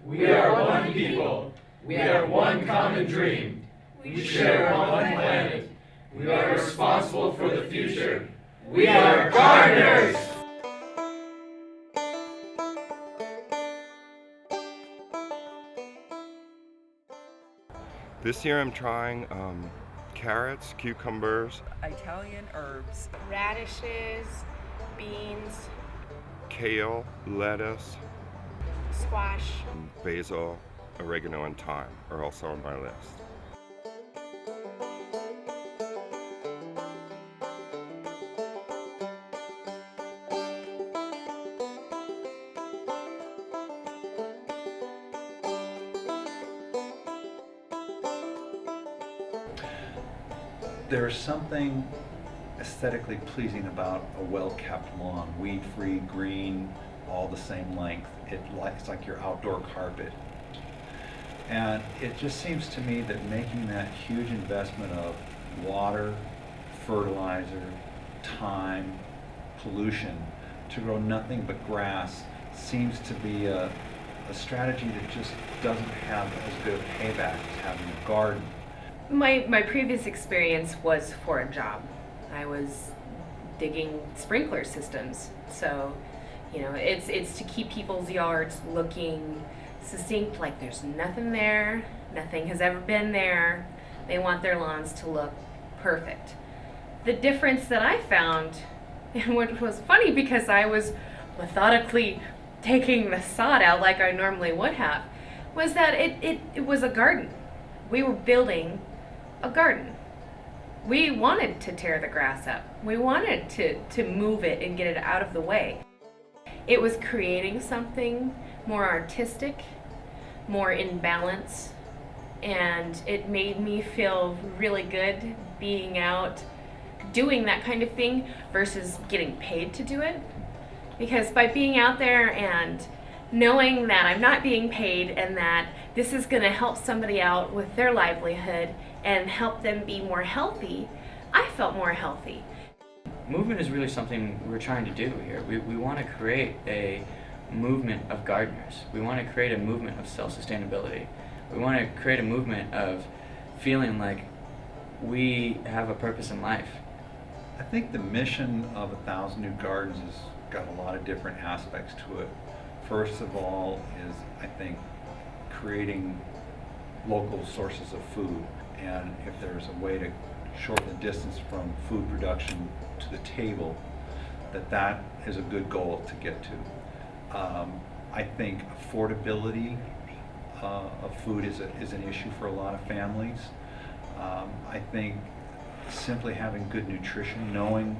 We are one people. We have one common dream. We share one planet. We are responsible for the future. We are gardeners! This year I'm trying carrots, cucumbers, Italian herbs, radishes, beans, kale, lettuce, squash. basil, oregano, and thyme are also on my list. There's something aesthetically pleasing about a well-kept lawn, weed-free, green, all the same length. It's like your outdoor carpet. And it just seems to me that making that huge investment of water, fertilizer, time, pollution to grow nothing but grass seems to be a strategy that just doesn't have as good a payback as having a garden. My previous experience was for a job. I was digging sprinkler systems. So, it's to keep people's yards looking succinct, like there's nothing there, nothing has ever been there. They want their lawns to look perfect. The difference that I found, and what was funny because I was methodically taking the sod out like I normally would have, was that it was a garden. We were building a garden. We wanted to tear the grass up. We wanted to move it and get it out of the way. It was creating something more artistic, more in balance, and it made me feel really good being out doing that kind of thing versus getting paid to do it. Because by being out there and knowing that I'm not being paid and that this is going to help somebody out with their livelihood and help them be more healthy, I felt more healthy. Movement is really something we're trying to do here. We want to create a movement of gardeners. We want to create a movement of self-sustainability. We want to create a movement of feeling like we have a purpose in life. I think the mission of 1,000 New Gardens has got a lot of different aspects to it. First of all is, I think, creating local sources of food. And if there's a way to shorten the distance from food production to the table, that is a good goal to get to. I think affordability of food is an issue for a lot of families. I think simply having good nutrition, knowing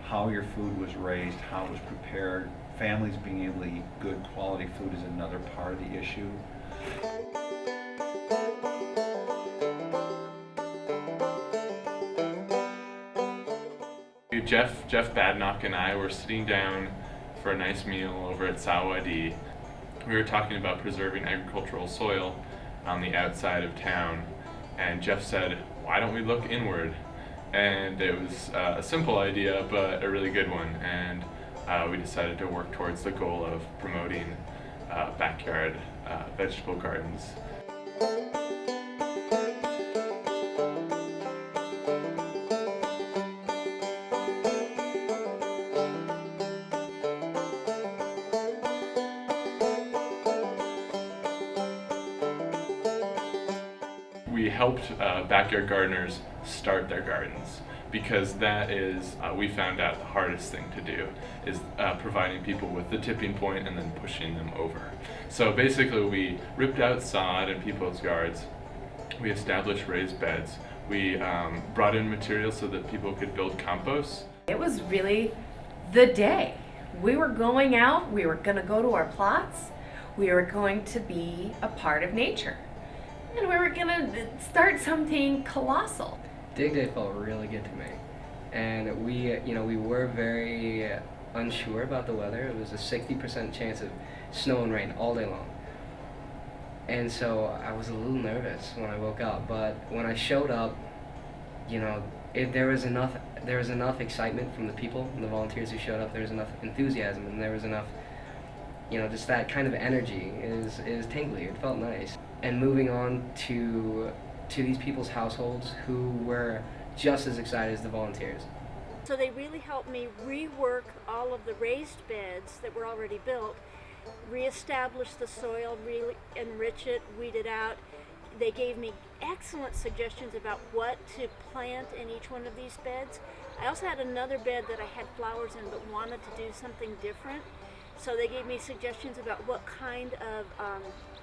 how your food was raised, how it was prepared, families being able to eat good quality food is another part of the issue. Jeff Badnock and I were sitting down for a nice meal over at Sawadi. We were talking about preserving agricultural soil on the outside of town, and Jeff said, "Why don't we look inward?" And it was a simple idea, but a really good one, and we decided to work towards the goal of promoting backyard vegetable gardens. We helped backyard gardeners start their gardens, because that is, we found out, the hardest thing to do is providing people with the tipping point and then pushing them over. So basically we ripped out sod in people's yards, we established raised beds, we brought in materials so that people could build compost. It was really the day. We were going out, we were going to go to our plots, we were going to be a part of nature. And we were going to start something colossal. Dig Day felt really good to me. And we were very unsure about the weather. It was a 60% chance of snow and rain all day long. And so I was a little nervous when I woke up, but when I showed up, there was enough excitement from the people and the volunteers who showed up. There was enough enthusiasm, and there was enough you know, just that kind of energy is tingly. It felt nice. And moving on to these people's households who were just as excited as the volunteers. So they really helped me rework all of the raised beds that were already built, reestablish the soil, really enrich it, weed it out. They gave me excellent suggestions about what to plant in each one of these beds. I also had another bed that I had flowers in but wanted to do something different. So they gave me suggestions about what kind of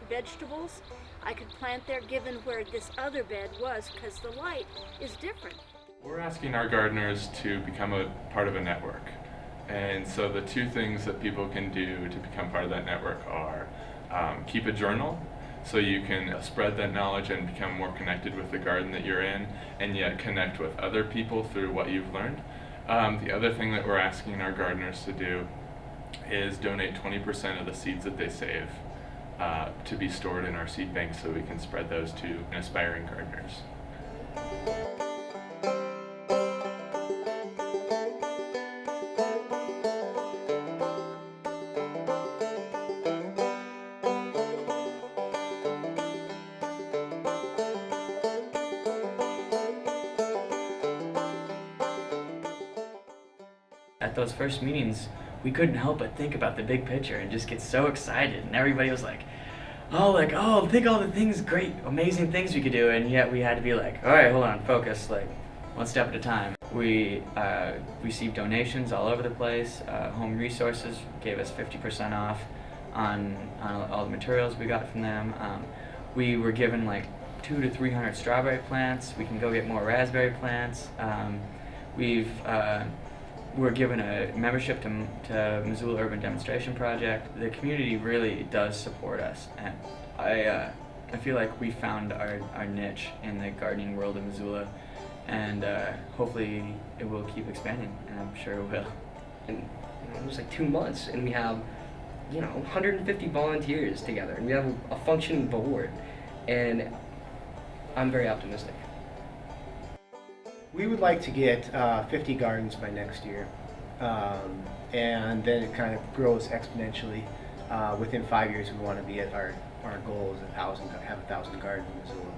vegetables I could plant there given where this other bed was, because the light is different. We're asking our gardeners to become a part of a network. And so the two things that people can do to become part of that network are keep a journal, so you can spread that knowledge and become more connected with the garden that you're in, and yet connect with other people through what you've learned. The other thing that we're asking our gardeners to do is donate 20% of the seeds that they save to be stored in our seed bank so we can spread those to aspiring gardeners. At those first meetings, we couldn't help but think about the big picture and just get so excited. And everybody was like, oh, think all the things, great, amazing things we could do. And yet we had to be like, all right, hold on, focus, like one step at a time. We received donations all over the place. Home Resources gave us 50% off on all the materials we got from them. We were given like 200 to 300 strawberry plants. We can go get more raspberry plants. We're given a membership to Missoula Urban Demonstration Project. The community really does support us, and I feel like we found our niche in the gardening world of Missoula, and hopefully it will keep expanding, and I'm sure it will. And it was like 2 months, and we have 150 volunteers together, and we have a functioning board, and I'm very optimistic. We would like to get 50 gardens by next year, and then it kind of grows exponentially. Within 5 years, we want to be at our goal is have 1,000 gardens in Missoula.